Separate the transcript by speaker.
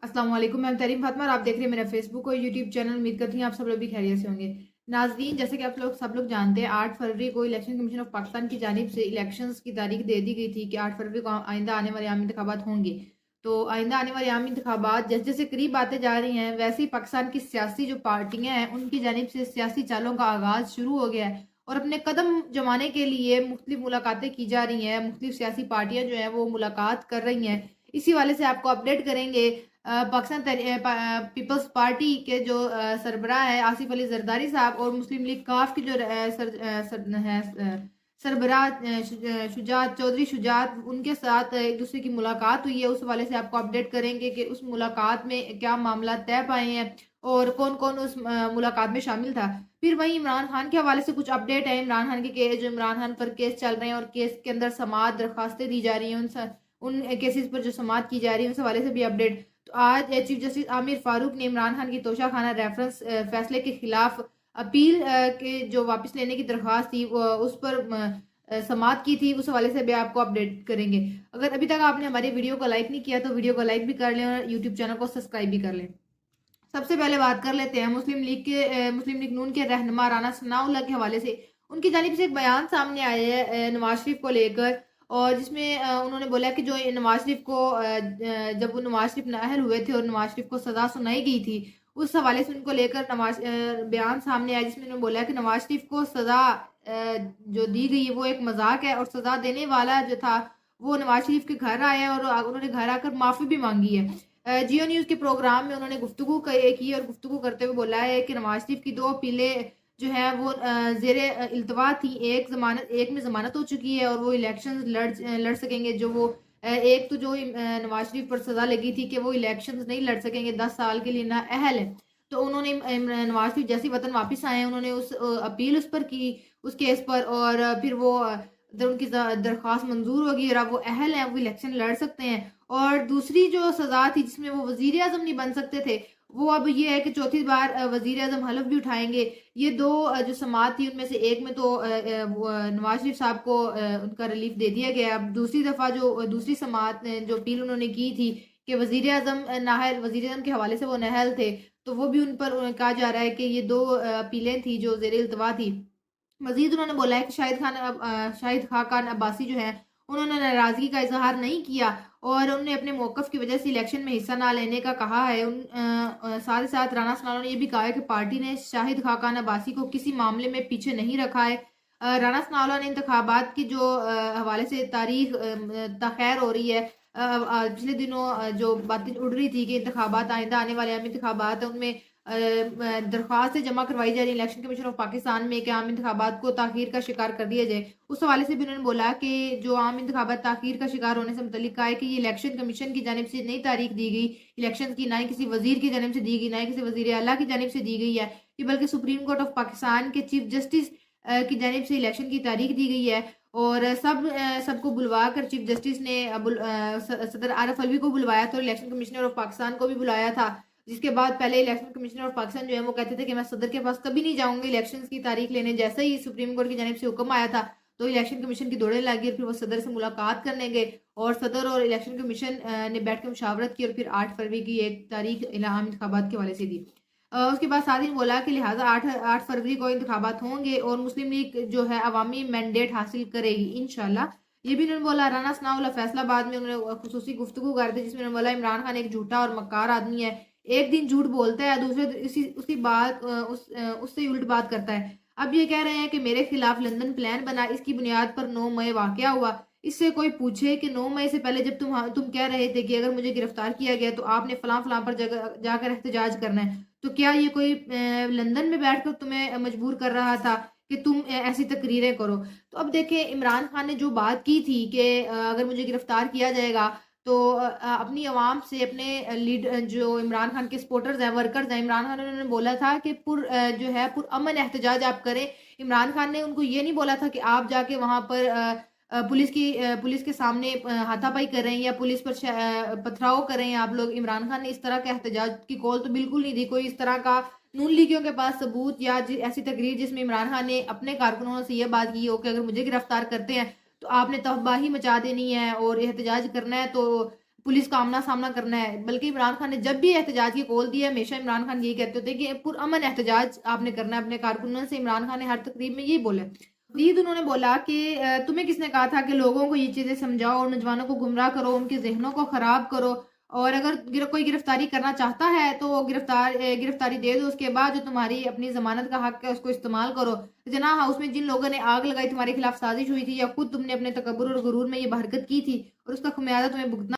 Speaker 1: अस्सलाम वालेकुम, मैं तरीम फातिमा और आप देख रहे हैं मेरा फेसबुक और यूट्यूब चैनल। उम्मीद करती हूँ आप सब लोग भी खैरियत से होंगे। नाजरीन, जैसे कि आप लोग सब लोग जानते हैं, 8 फरवरी को इलेक्शन कमीशन ऑफ पाकिस्तान की जानिब से इलेक्शंस की तारीख दे दी गई थी कि 8 फरवरी को आइंदा आने वाले आम इंतखाबात होंगे। तो आइंदा आने वाले आम इंतखाबात जैसे जैसे करीब आते जा रही हैं, वैसे ही पाकिस्तान की सियासी जो पार्टियां हैं उनकी जानिब से सियासी चालों का आगाज़ शुरू हो गया है और अपने कदम जमाने के लिए मुख्तलिफ मुलाकातें की जा रही हैं। मुख्तलिफ सियासी पार्टियां जो हैं वो मुलाकात कर रही हैं। इसी वाले से आपको अपडेट करेंगे। पीपल्स पार्टी के जो सरबराह है आसिफ अली जरदारी साहब और मुस्लिम लीग काफ के जो सरबराह शुजात चौधरी शुजात, उनके साथ एक दूसरे की मुलाकात हुई है। उस हवाले से आपको अपडेट करेंगे कि उस मुलाकात में क्या मामला तय पाए हैं और कौन कौन उस मुलाकात में शामिल था। फिर वहीं इमरान खान के हवाले से कुछ अपडेट है। इमरान खान के जो इमरान खान पर केस चल रहे हैं और केस के अंदर समाअत दरखास्तें दी जा रही हैं, उन केसेस पर जो समाअत की जा रही है उस हवाले से भी अपडेट। तो आज चीफ जस्टिस आमिर फारूक ने इमरान खान की तोशाखाना रेफरेंस फैसले के खिलाफ अपील के जो वापस लेने की दरख्वास्त थी उस पर समाअत की थी। उस हवाले से भी आपको अपडेट करेंगे। अगर अभी तक आपने हमारी वीडियो को लाइक नहीं किया तो वीडियो को लाइक भी कर लें और यूट्यूब चैनल को सब्सक्राइब भी कर लें। सबसे पहले बात कर लेते हैं मुस्लिम लीग नून के रहनुमा राना सनाउल्लाह के हवाले से। उनकी जानिब से एक बयान सामने आया है नवाज शरीफ को लेकर, और जिसमें उन्होंने बोला कि जो नवाज शरीफ को जब वो नवाज शरीफ नाअहल हुए थे और नवाज शरीफ को सज़ा सुनाई गई थी, उस हवाले से उनको लेकर बयान सामने आया जिसमें उन्होंने बोला कि नवाज शरीफ को सज़ा जो दी गई है वो एक मजाक है और सज़ा देने वाला जो था वो नवाज शरीफ के घर आया और उन्होंने घर आकर माफ़ी भी मांगी है। जियो न्यूज़ के प्रोग्राम में उन्होंने गुफ्तगू की और गुफ्तगू करते हुए बोला है कि नवाज शरीफ की 2 अपीलें जो है वो ज़ेर इल्तवा थी। एक में ज़मानत हो चुकी है और वो इलेक्शन लड़ सकेंगे। जो वो एक तो जो नवाज शरीफ पर सज़ा लगी थी कि वो इलेक्शन नहीं लड़ सकेंगे, 10 साल के लिए नाअहल है। तो उन्होंने नवाज शरीफ जैसे ही वतन वापस आए उन्होंने उस अपील उस पर की, उस केस पर, और फिर वो जब उनकी दरख्वास्त मंजूर होगी और अब वो अहल हैं, वो इलेक्शन लड़ सकते हैं। और दूसरी जो सज़ा थी जिसमें वो वज़ीर आज़म नहीं बन सकते थे, वो अब ये है कि चौथी बार वज़ीर आज़म हलफ भी उठाएँगे। ये 2 जो समाअत थी उनमें से एक में तो नवाज शरीफ साहब को उनका रिलीफ दे दिया गया। अब दूसरी दफ़ा जो दूसरी समाअत जो अपील उन्होंने की थी कि वज़ीर आज़म वज़ीर आज़म के हवाले से वो नाअहल थे, तो वो भी उन पर कहा जा रहा है कि ये 2 अपीलें थी जो ज़ेर इल्तवा थी। मज़ीद उन्होंने बोला है कि शाहिद खाकान अब्बासी जो हैं, उन्होंने नाराज़गी का इज़हार नहीं किया और उन्होंने अपने मौक़िफ़ की वजह से इलेक्शन में हिस्सा ना लेने का कहा है। साथ ही साथ राना सनाउल्लाह ने ये भी कहा है कि पार्टी ने शाहिद खाकान अब्बासी को किसी मामले में पीछे नहीं रखा है। राना सनाउल्लाह ने इंतखाबात की जो हवाले से तारीख़ तख़ैर हो रही है। पिछले दिनों जो बातें उड़ रही थी कि इंतखाबात आइंदा आने वाले आम इंतखाबात हैं उनमें दरख्वास्तें जमा करवाई जा रही है इलेक्शन कमीशन ऑफ पाकिस्तान में कि आम इंतखाबात को ताख़ीर का शिकार कर दिया जाए। उस हवाले से भी उन्होंने बोला कि जो आम इंतखाबात ताख़ीर का शिकार होने से मुतल्लिक कहा है कि ये इलेक्शन कमीशन की जानिब से नई तारीख दी गई इलेक्शन की, ना ही किसी वज़ीर की जानिब से दी गई, ना ही किसी वज़ीर आला की जानिब से दी गई है, कि बल्कि सुप्रीम कोर्ट ऑफ पाकिस्तान के चीफ जस्टिस की जानिब से इलेक्शन की तारीख दी गई है। और सबको बुलवा कर चीफ जस्टिस ने सदर आरफ अलवी को बुलवाया था और इलेक्शन कमिश्नर ऑफ पाकिस्तान को भी बुलाया था। जिसके बाद पहले इलेक्शन कमिश्नर ऑफ पाकिस्तान जो है वो कहते थे कि मैं सदर के पास कभी नहीं जाऊंगी इलेक्शंस की तारीख लेने। जैसे ही सुप्रीम कोर्ट की जानिब से हुक्म आया था तो इलेक्शन कमीशन की दौड़े लगी और फिर वो सदर से मुलाकात करने गए और सदर और इलेक्शन कमीशन ने बैठ कर मुशावरत की और फिर 8 फरवरी की एक तारीख आम इंतखाबात के हवाले से दी। उसके बाद साथ ही बोला कि लिहाजा 8 फरवरी को इंतखाबात होंगे और मुस्लिम लीग जो है अवामी मैंडेट हासिल करेगी इंशाल्लाह। ये भी उन्होंने बोला। राना सनाउल्लाह फैसलाबाद में उन्होंने खुसूसी गुफ्तगू कर दी जिसमें उन्होंने बोला इमरान खान एक झूठा और मक्कार आदमी है। एक दिन झूठ बोलता है, दूसरे उसकी बात उससे ही उल्ट बात करता है। अब ये कह रहे हैं कि मेरे खिलाफ लंदन प्लान बना, इसकी बुनियाद पर 9 मई वाकया हुआ। इससे कोई पूछे कि 9 मई से पहले जब तुम कह रहे थे कि अगर मुझे गिरफ्तार किया गया तो आपने फलां फलां पर जगह जाकर एहतजाज करना है, तो क्या ये कोई लंदन में बैठकर तुम्हें मजबूर कर रहा था कि तुम ऐसी तकरीरें करो। तो अब देखें, इमरान खान ने जो बात की थी कि अगर मुझे गिरफ्तार किया जाएगा तो अपनी आवाम से अपने जो इमरान खान के सपोर्टर्स हैं, वर्कर्स हैं, इमरान खान उन्होंने बोला था कि जो है पुरअमन एहतजाज आप करें। इमरान खान ने उनको ये नहीं बोला था कि आप जाके वहाँ पर पुलिस के सामने हाथापाई कर रहे हैं या पुलिस पर पथराव कर रहे हैं आप लोग। इमरान खान ने इस तरह के एहतजाज की कॉल तो बिल्कुल नहीं दी। कोई इस तरह का नून लीगियों के पास सबूत या ऐसी तकरीर जिसमें इमरान खान ने अपने कारकुनों से ये बात की हो कि अगर मुझे गिरफ्तार करते हैं तो आपने तबाही मचा देनी है और एहतजाज करना है, तो पुलिस का आमना सामना करना है। बल्कि इमरान खान ने जब भी एहतजाज की कॉल दी है, हमेशा इमरान खान यही कहते होते हैं कि पुरअमन एहतजाज आपने करना है अपने कारकुनों से। इमरान खान ने हर तकरीब में यही बोला। मज़ीद उन्होंने बोला कि तुम्हें किसने कहा था कि लोगों को ये चीज़ें समझाओ और नौजवानों को गुमराह करो, उनके ज़हनों को ख़राब करो, और अगर कोई गिरफ्तारी करना चाहता है तो वो गिरफ्तारी दे दो, उसके बाद जो तुम्हारी अपनी ज़मानत का हक है उसको इस्तेमाल करो। जना हाउस में जिन लोगों ने आग लगाई, तुम्हारे खिलाफ साजिश हुई थी, या खुद तुमने अपने तकब्बुर और गुरूर में ये हरकत की थी और उसका खमियाजा तुम्हें भुगतना